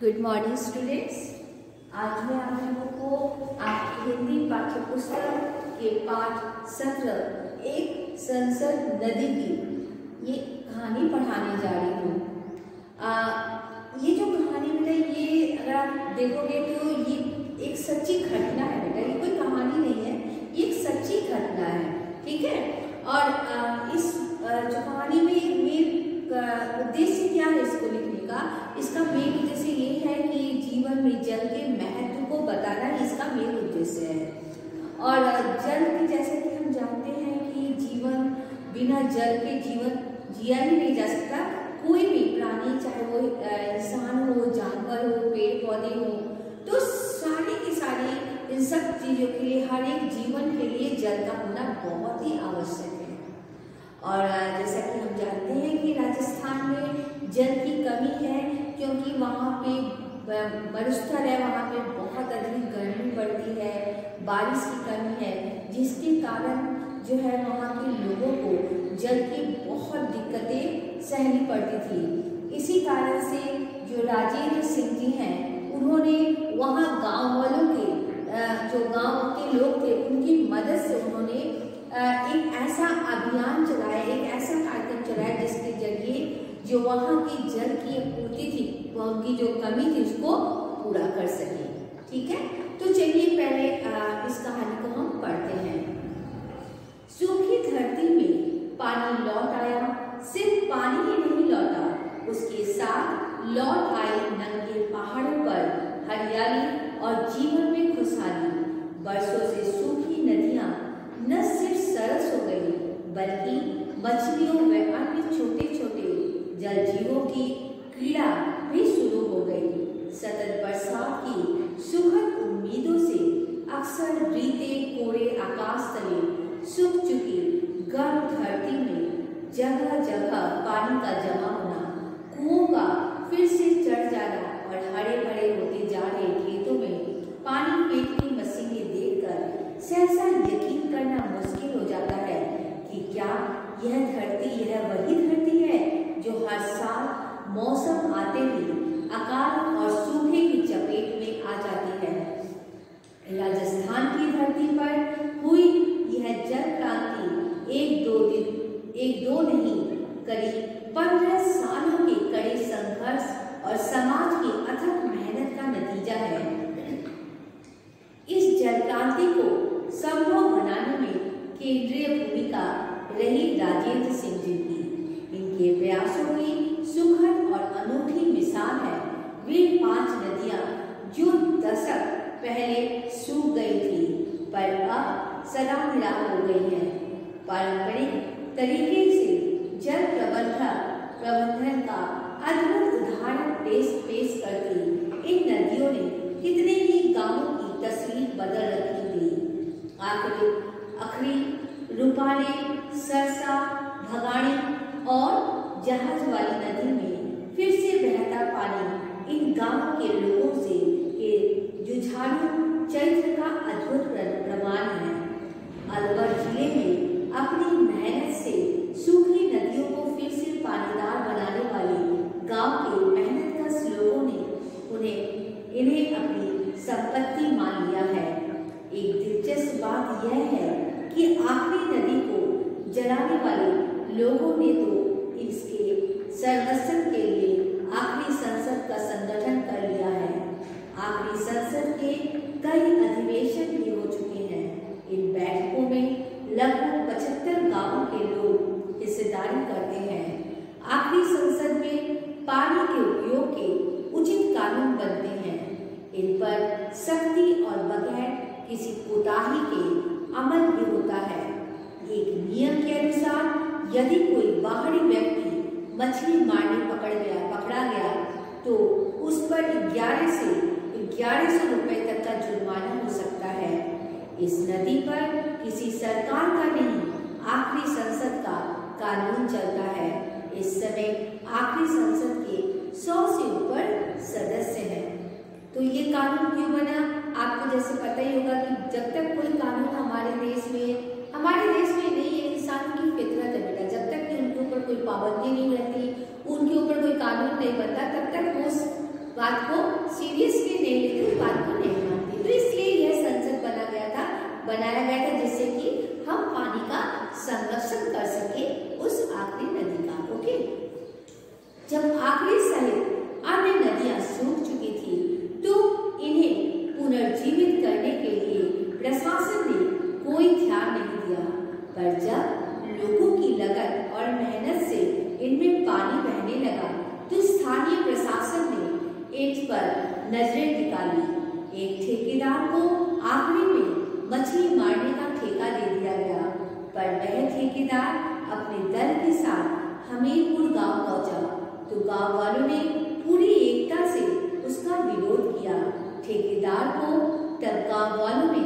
Good morning students. आज मैं आप लोगों को आपकी हिंदी पाठ्य पुस्तक के पाठ 17 एक संसद नदी की ये कहानी पढ़ाने जा रही हूँ। ये जो कहानी बेटा, ये अगर आप देखोगे तो ये एक सच्ची घटना है बेटा, ये कोई कहानी नहीं है, ये एक सच्ची घटना है, ठीक है। और इस जो कहानी में मेन उद्देश्य क्या है इसको लिखने का, इसका मेन उद्देश्य ये है कि जीवन में जल के महत्व को बताना इसका मेन उद्देश्य है। और जल के जैसे कि हम जानते हैं कि जीवन बिना जल के जीवन जिया ही नहीं जा सकता। कोई भी प्राणी, चाहे वो इंसान हो, जानवर हो, पेड़ पौधे हो, तो सारी की सारी इन सब चीजों के लिए, हर एक जीवन के लिए जल का होना बहुत ही आवश्यक है। और जैसा कि हम जानते हैं कि राजस्थान में जल की कमी है, क्योंकि वहाँ पे मरुस्थल है, वहाँ पे बहुत अधिक गर्मी पड़ती है, बारिश की कमी है, जिसके कारण जो है वहाँ के लोगों को जल की बहुत दिक्कतें सहनी पड़ती थी। इसी कारण से जो राजेंद्र सिंह जी हैं, उन्होंने वहाँ गांव वालों के जो गांव के लोग थे, उनकी मदद से उन्होंने एक ऐसा अभियान चलाया, एक ऐसा कार्यक्रम चलाया जिसके जरिए जो वहाँ की जल की पूर्ति थी, वह उनकी जो कमी थी उसको पूरा कर सके, ठीक है। तो चलिए पहले इस कहानी को हम पढ़ते हैं। सूखी धरती में पानी लौट आया, सिर्फ पानी ही नहीं लौटा, उसके साथ लौट आई नंगे पहाड़ों पर हरियाली और जीवन में खुशहाली। बरसों से सूखी नदियां न सिर्फ सरस हो गई, बल्कि मछलियों व अन्य छोटे छोटे जल जीवों की क्रीड़ा भी शुरू हो गई। सतत बरसात की सुखद उम्मीदों से अक्सर रीते कोरे आकाश तले सूख चुकी गर्म धरती में जगह जगह पानी का जमा होना, कुओं का फिर से चढ़ जाना और हरे भरे होते जा रहे खेतों में पानी फेंकने मशीनें देखकर सहसा यकीन करना मुश्किल हो जाता है कि क्या यह धरती, यह वही धरती है जो हर साल मौसम आते ही अकाल और सूखे की चपेट में आ जाती है। राजस्थान की धरती पर हुई यह जल क्रांति एक दो नहीं, करीब 15 सालों के कड़े संघर्ष और समाज की अथक मेहनत का नतीजा है। इस जल क्रांति को संभव बनाने में केंद्रीय भूमिका रही राजेंद्र सिंह जी की। इनके प्रयासों की सुखद और अनूठी मिसाल है वे 5 नदियां जो दशक पहले सूख गई थी, पर अब सदा मिलाप हो गई हैं। पारंपरिक तरीके से जल प्रबंधन का अद्भुत उदाहरण पेश करती इन नदियों ने कितने ही गांवों की तस्वीर बदल रखी थी। अखरी, रूपाली, सरसा, भगाड़ी और जहाज वाली नदी में फिर से बहता पानी इन गांवों के लोगों से जुझारू चरित्र का अद्भुत प्रमाण है। अलवर जिले में अपनी मेहनत से सूखी नदियों को फिर से पानीदार बनाने वाले गांव के मेहनतकश लोगों ने इन्हें अपनी संपत्ति मान लिया है। एक दिलचस्प बात यह है कि आखिरी नदी को जलाने वाले लोगों ने तो इसके संरक्षण के लिए आखिरी संसद का संगठन कर लिया है। आखिरी संसद के कई अधिवेशन भी हो चुके हैं। इन बैठकों में लगभग 75 गांवों के लोग हिस्सेदारी करते हैं। आखिरी संसद में पानी के उपयोग के उचित कानून बनते हैं। इन पर सख्ती और बगैर किसी कोताही के अमल भी होता है। एक नियम के अनुसार यदि कोई बाहरी व्यक्ति मछली मारने पकड़ा गया तो उस पर 1100 रुपए तक का जुर्माना हो सकता है। इस नदी पर किसी सरकार का नहीं, आखिरी संसद का कानून चलता है। इस समय आखिरी संसद के 100 से ऊपर सदस्य हैं। तो ये कानून क्यों बना, आपको जैसे पता ही होगा कि जब तक कोई कानून हमारे देश में नहीं है, इंसानों की फितरत है बेटा, जब तक कि उनके ऊपर कोई पाबंदी नहीं रहती, उनके ऊपर कोई कानून नहीं बनता, तब तक उस बात को बात को नहीं मानते। तो इसलिए यह संसद बनाया गया था जिससे कि हम पानी का संरक्षण कर सके उस आखिरी नदी का। ओके, जब आखिरी सहित अन्य नदियां सूख चुकी थी तो इन्हें पुनर्जीवित करने के लिए प्रशासन ने कोई ध्यान नहीं दिया, पर जब लोगों की लगन और मेहनत से इनमें पानी बहने लगा तो स्थानीय प्रशासन ने इन पर नजरें टिकाली। एक ठेकेदार को आखिरी में मछली मारने का ठेका दे दिया गया, पर वह ठेकेदार अपने दल के साथ हमीरपुर गांव पहुंचा तो गांव वालों ने पूरी एकता से उसका विरोध किया। ठेकेदार को तब गांव वालों ने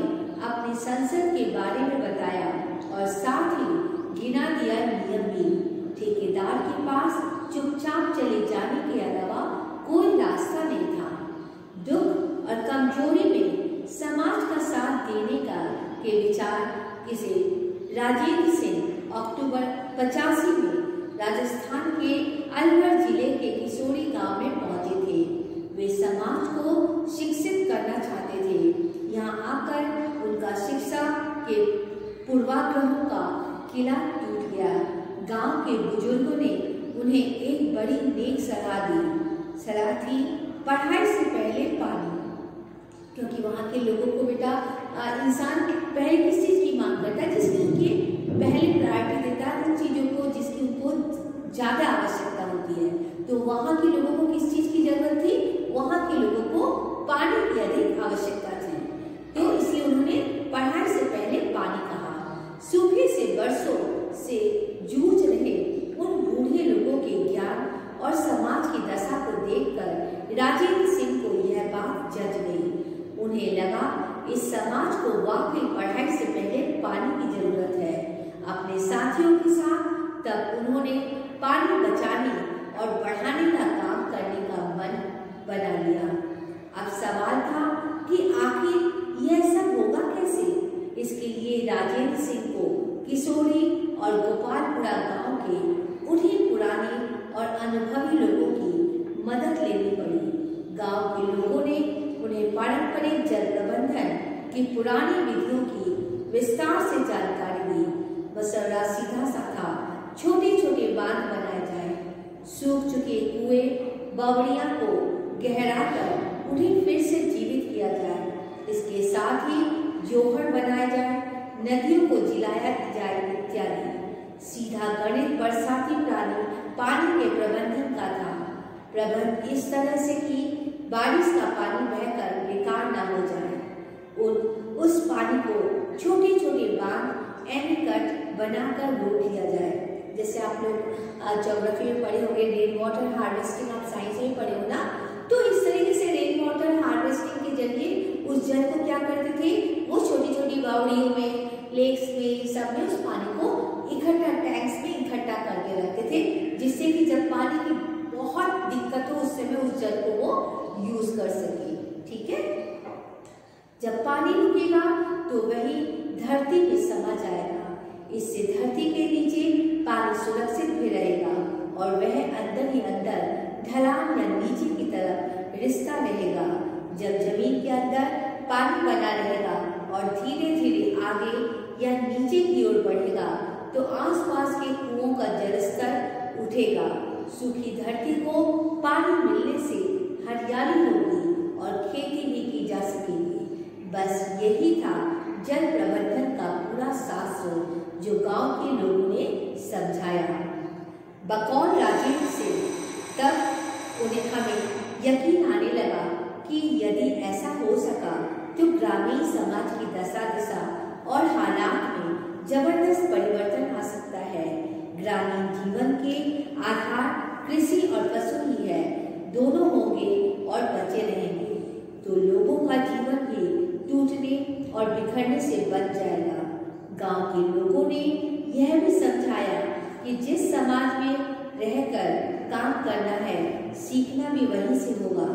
अपनी संसद के बारे में बताया और साथ ही गिना दिया नियम भी। ठेकेदार के पास चुपचाप चले जाने के अलावा कोई रास्ता नहीं था। दुख और कमजोरी में समाज का साथ देने के विचार किसे राजेंद्र सिंह अक्टूबर 85 में राजस्थान के अलवर जिले के किशोरी गांव में पहुंचे थे। वे समाज को शिक्षित करना चाहते थे। यहाँ आकर उनका शिक्षा के पूर्वाग्रहों का किला टूट गया। गांव के बुजुर्गों ने उन्हें एक बड़ी नेक सलाह थी, पढ़ाई से पहले पानी। क्योंकि वहाँ के लोगों को बेटा इंसान पहले किस चीज़ की मांग करता है, जिसकी उनकी पहले प्रायोरिटी देता है उन चीज़ों को जिसकी उनको ज़्यादा आवश्यकता होती है। तो वहाँ के लोगों को किस चीज़ की जरूरत थी? वहाँ के लोगों को पानी की अधिक आवश्यकता थी। तो इसलिए उन्होंने पढ़ाई से पहले पानी कहा। सूखे से बरसों से जूझ रहे उन बूढ़े लोगों के ज्ञान और समाज की दशा को देखकर राजेंद्र सिंह को यह बात जच गई। उन्हें लगा इस समाज को वाकई पढ़ाई से पहले पानी की जरूरत है। अपने साथियों के साथ तब उन्होंने पानी बचाने और बढ़ाने का काम करने का मन बना लिया। अब सवाल था कि आखिर यह सब होगा कैसे? इसके लिए राजेंद्र सिंह को किशोरी और गोपालपुरा गांव के उन्हीं पुराने और अनुभवी लोगों की मदद लेनी पड़ी। गांव के लोगों ने उन्हें पारंपरिक जल प्रबंधन की पुरानी विधियों की विस्तार से जानकारी दी। मसौदा सीधा सा था, छोटे छोटे बांध बनाए जाए, सूख चुके कुएं बावड़ियां को गहरा कर उन्हें फिर से जीवित किया जाए। इसके साथ ही जोहड़ बनाए जाए, नदियों को जिलाया जाए इत्यादि। सीधा गणित बरसाती पानी के प्रबंधन का था। प्रबंध इस तरह से कि बारिश का पानी बहकर बेकार न हो जाए। उस पानी को छोटे छोटे बांध एनीकट बनाकर रोक लिया जाए। जैसे आप लोग ज्योग्राफी में पढ़े होंगे, रेन वाटर हार्वेस्टिंग आप साइंस में पढ़े हो ना, तो इस तरीके से रेन वाटर हार्वेस्टिंग के जरिए उस जल को क्या करते थे, वो छोटी छोटी बावड़ियों में, लेक्स में, सब में उस पानी को इकट्ठा टैंक्स में इकट्ठा करके रखते थे, जिससे कि जब पानी की बहुत दिक्कत हो उस समय उस जल को वो यूज कर सके। ठीक है, जब पानी रुकेगा तो वही धरती में समा जाएगा। इससे धरती के नीचे पानी सुरक्षित भी रहेगा और वह अंदर ही अंदर ढलान या नीचे की तरफ रिश्ता रहेगा। जब जमीन के अंदर पानी बना रहेगा और धीरे धीरे आगे या नीचे की ओर बढ़ेगा तो आसपास के कुओं का जलस्तर उठेगा। सूखी धरती को पानी मिलने से हरियाली होगी और खेती भी की जा सकेगी। बस यही था जल प्रबंधन का पूरा शास्त्र जो गांव के लोगों ने समझाया। बकौल राजेंद्र सिंह तब उन्हें हमें यकीन आने लगा कि यदि ऐसा हो सका तो ग्रामीण समाज की दशा और हालात में जबरदस्त परिवर्तन आ सकता है। ग्रामीण जीवन के आधार कृषि और पशु ही है, दोनों होंगे और बचे रहेंगे तो लोगों का जीवन भी टूटने और बिखरने से बच जाएगा। गांव के लोगों ने यह भी समझाया कि जिस समाज में रहकर काम करना है, सीखना भी वहीं से होगा,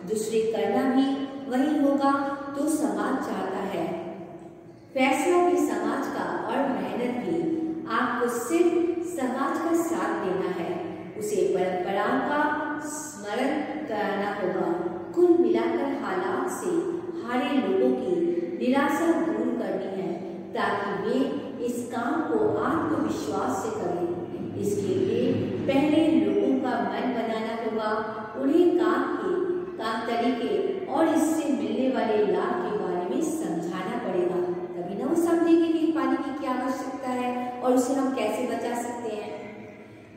दूसरे करना भी वही होगा तो समाज चाहता है। फैसला भी समाज का और मेहनत भी। आपको सिर्फ समाज का साथ देना है, उसे परंपराओं का स्मरण कराना होगा। कुल मिलाकर हालात से हारे लोगों की निराशा दूर करनी है, ताकि वे इस काम को आत्मविश्वास से करें। इसके लिए पहले लोगों का मन बनाना होगा, उन्हें काम तरीके और इससे मिलने वाले लाभ के बारे में समझाना पड़ेगा, तभी ना वो समझेंगे कि पानी की क्या आवश्यकता है और उसे हम कैसे बचा सकते हैं।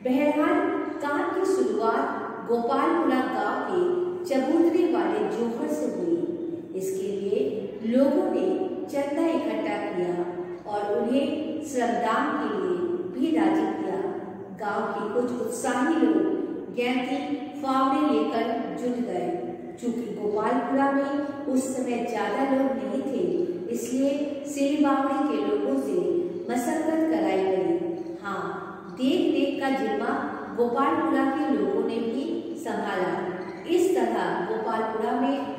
बहरहाल काम की शुरुआत गोपालपुरा गांव के चबूतरे वाले जोहर से हुई। इसके लिए लोगों ने चंदा इकट्ठा किया और उन्हें श्रमदान के लिए भी राजी किया। गांव के कुछ उत्साही लोग गैंती फावड़े लेकर जुट गए। चूंकि गोपालपुरा में उस समय ज्यादा लोग नहीं थे, इसलिए सिलबावड़ी के लोगों से मशक्कत कराई गई। हाँ, देख देख का जिम्मा गोपालपुरा के लोगों ने भी संभाला। इस तरह गोपालपुरा में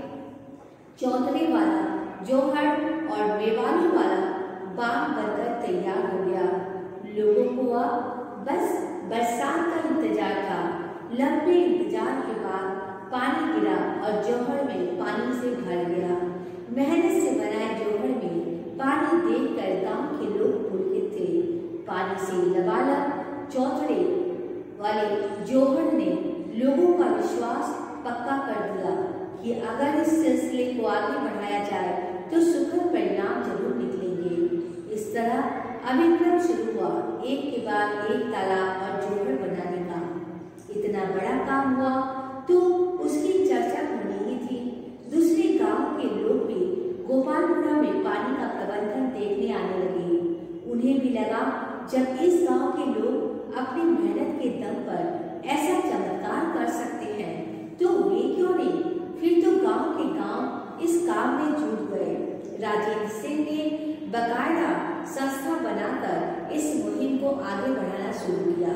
चौधरी वाला, जोहर और मेवाली वाला बांध बनकर तैयार हो गया। लोगों को अब बस बरसात का इंतजार था। लंबे इंतजार के बाद पानी गिरा और जौहर में पानी से भर गया। मेहनत से बनाए जौहर में पानी देखकर गांव के लोग पुलकित थे। पानी से लबालब चौधरी वाले जौहर ने लोगों का विश्वास पक्का कर दिया कि अगर इस सिलसिले को आगे बढ़ाया जाए तो सुखद परिणाम जरूर निकलेंगे। इस तरह अभिक्रम शुरू हुआ, एक के बाद एक तालाब और जौहर बनाने का। इतना बड़ा काम हुआ तो उसकी चर्चा होनी ही थी। दूसरे गांव के लोग भी गोपालपुरा में पानी का प्रबंधन देखने आने लगे। उन्हें भी लगा जब इस गांव के लोग अपनी मेहनत के दम पर ऐसा चमत्कार कर सकते हैं तो वे क्यों नहीं। फिर तो गांव के गांव इस काम में जुट गए। राजेंद्र सिंह ने बाकायदा संस्था बनाकर इस मुहिम को आगे बढ़ाना शुरू किया।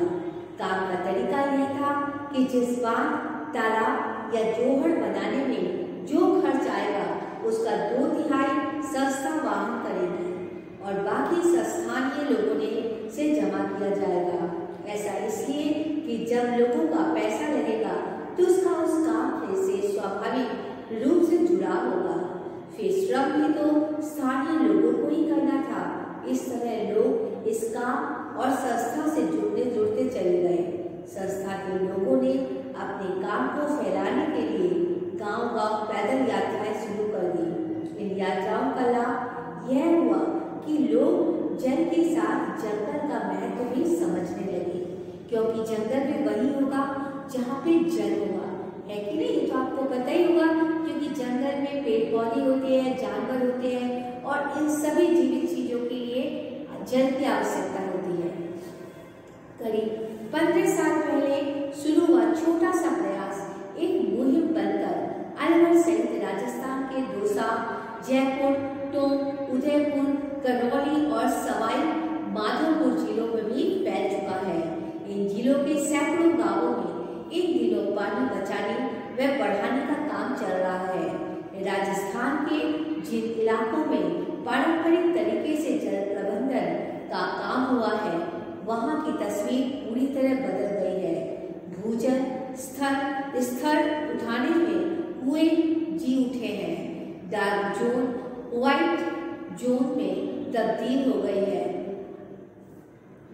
काम का तरीका यह था कि जिस बांध, तालाब या जोहर बनाने में जो खर्च आएगा उसका 2/3 संस्था वाहन करेगी और बाकी स्थानीय लोगों ने से जमा किया जाएगा। ऐसा इसलिए कि जब लोगों का पैसा लगेगा तो उसका उस काम से स्वाभाविक रूप से जुड़ाव होगा। फिर श्रम भी तो स्थानीय लोगों को ही करना था। इस तरह लोग इस काम और संस्था से जुड़ते चले गए। संस्था के लोगों ने अपने काम को फैलाने के लिए गांव-गांव पैदल यात्राएं शुरू कर दी। इन यात्राओं का लाभ यह हुआ कि लोग जल के साथ जंगल का महत्व भी समझने लगे, क्योंकि जंगल में वही होगा जहाँ पे जल होगा, है कि नहीं। तो आपको पता ही होगा, क्योंकि जंगल में पेड़ पौधे होते हैं, जानवर होते हैं और इन सभी जीवित चीजों के लिए जल की आवश्यकता होती है। करीब 15 साल पहले शुरू हुआ छोटा सा प्रयास एक मुहिम बनकर अलवर सहित राजस्थान के दौसा, जयपुर, टोंक, उदयपुर, करौली और सवाई माधोपुर जिलों में भी फैल चुका है। इन जिलों के सैकड़ों गांवों में इन दिनों पानी बचाने व बढ़ाने का काम चल रहा है। राजस्थान के जिन इलाकों में पारंपरिक तरीके से जल प्रबंधन का काम हुआ है, वहां की तस्वीर पूरी तरह बदल गई है। भूजल स्तर उठाने में कुएं जी उठे हैं। डार्क जोन व्हाइट जोन में तब्दील हो गई है।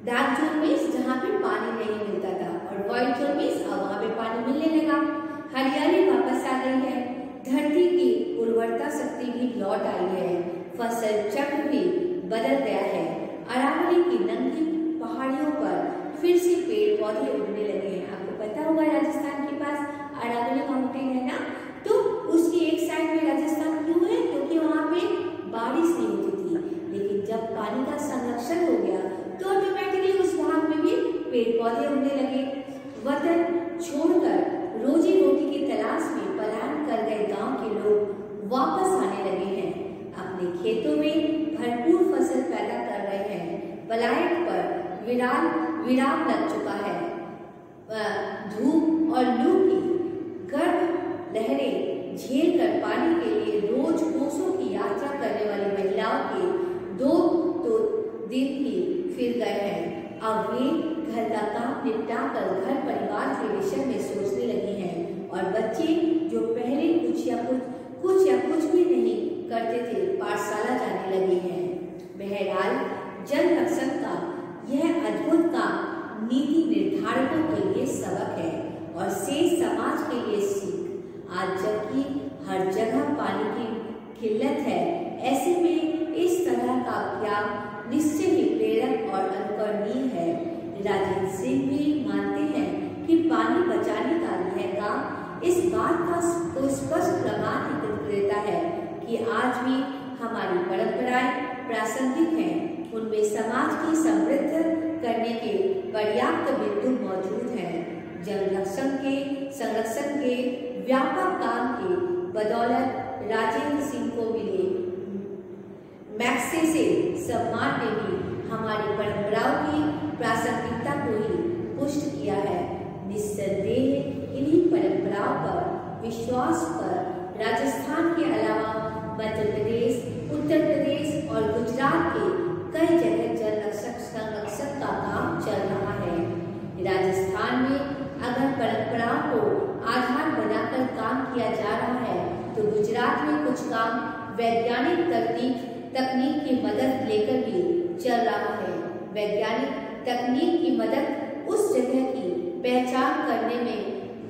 डार्क जोन में जहाँ पे पानी नहीं मिलता था और व्हाइट जोन में वहां पे पानी मिलने लगा। हरियाली वापस आ गई है। धरती की उर्वरता शक्ति भी लौट आई है। फसल चक्र भी बदल गया है। अरावली की नंगी पहाड़ियों पर फिर से पेड़ पौधे उगने लगे हैं। आपको पता होगा राजस्थान के पास अरावली माउंटेन है ना, तो उसकी एक साइड में राजस्थान क्यों है, क्योंकि वहाँ पे बारिश नहीं होती थी। लेकिन जब पानी का संरक्षण हो गया तो ऑटोमेटिकली उस भाग में भी पेड़ पौधे उगने लगे। वतन छोड़कर रोजी रोटी की तलाश में पलायन कर गए गांव के लोग वापस आने लगे हैं। अपने खेतों में भरपूर फसल पैदा कर रहे हैं। पलायन पर विराम लग चुका है। धूप और लू की गर्म लहरें झेल कर पानी के लिए रोज कोसों की यात्रा करने वाली महिलाओं के 2 दिन ही फिर गए हैं। अब वे घर का काम निपटा कर घर परिवार के विषय में सोचने लगी हैं और बच्चे जो पहले कुछ थे पाठशाला जाने लगे हैं। बहरहाल जल रक्षण का यह अद्भुत काम नीति निर्धारकों के लिए सबक है और शेष समाज के लिए सीख। आज जबकि हर जगह पानी की किल्लत है, ऐसे में इस तरह का अभियान निश्चय ही प्रेरक और अनुकरणीय है। राजेंद्र सिंह भी मानते हैं कि पानी बचाने का यह काम इस बात का तो स्पष्ट प्रमाण देता है कि आज भी हमारी परंपराएं प्रासंगिक हैं, उनमें समाज की समृद्ध करने के पर्याप्त बिंदु मौजूद हैं। जल संरक्षण के व्यापक काम के बदौलत राजेंद्र सिंह को मिले मैग्सेसे सम्मान ने भी हमारी परंपराओं की प्रासंगिकता को ही पुष्ट किया है। निस्संदेह इन्हीं परंपराओं पर विश्वास पर राजस्थान के अलावा मध्य प्रदेश, उत्तर प्रदेश और गुजरात के कई जगह जल संरक्षण का काम चल रहा है। राजस्थान में अगर परंपराओं को आधार बनाकर काम किया जा रहा है, तो गुजरात में कुछ काम वैज्ञानिक तकनीक की मदद लेकर भी चल रहा है। वैज्ञानिक तकनीक की मदद उस जगह की पहचान करने में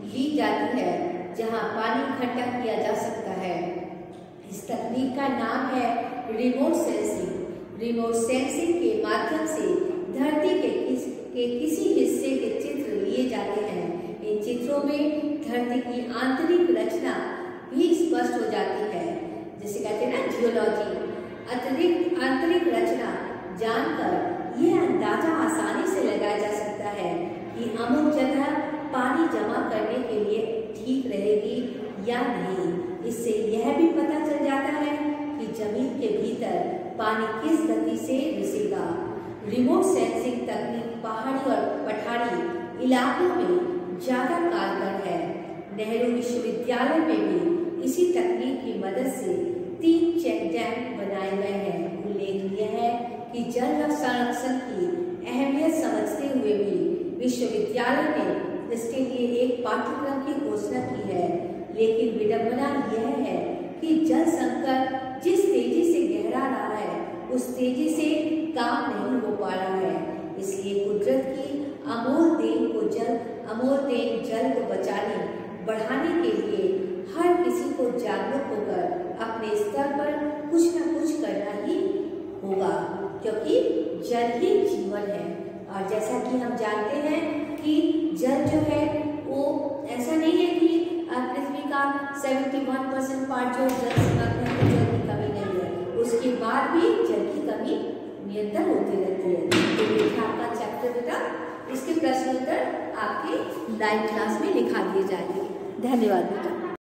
ली जाती है जहां पानी इकट्ठा किया जा सकता है। इस तकनीक का नाम है रिमोट सेंसिंग। रिमोट सेंसिंग के माध्यम से धरती के किसी हिस्से के चित्र लिए जाते हैं। इन चित्रों में धरती की आंतरिक रचना भी स्पष्ट हो जाती है, जिसे कहते हैं ना जियोलॉजी। आंतरिक रचना जानकर यह अंदाजा आसानी से लगाया जा सकता है कि अमुक जगह पानी जमा करने के लिए ठीक रहेगी या नहीं। इससे यह भी पता चल जाता है कि जमीन के भीतर पानी किस गति से रिसेगा। रिमोट सेंसिंग तकनीक पहाड़ी और पठारी इलाकों में ज्यादा कारगर है। नेहरू विश्वविद्यालय में भी इसी तकनीक की मदद से 3 चेक डैम बनाए गए हैं। उल्लेखनीय है कि जल संरक्षण की अहमियत समझते हुए भी विश्वविद्यालय ने इसके लिए एक पाठ्यक्रम की घोषणा की है, लेकिन विडंबना यह है कि जल संकट जिस तेजी से गहरा रहा है, उस तेजी से काम नहीं हो पा रहा है। इसलिए कुदरत की अमोल देन जल को बढ़ाने के लिए हर किसी को जागरूक होकर अपने स्तर पर कुछ न कुछ करना ही होगा, क्योंकि जल ही जीवन है। और जैसा कि हम जानते हैं कि जल जो है वो ऐसा नहीं है कि पृथ्वी का 71% पार्ट जो जल से भरा है, जल की कमी नहीं है, उसके बाद भी जल की कमी निरंतर होती रहती है। तो ये आपका चैप्टर बेटा, इसके प्रश्न उत्तर आपके लाइव क्लास में लिखा दिए जाएंगे। धन्यवाद बेटा।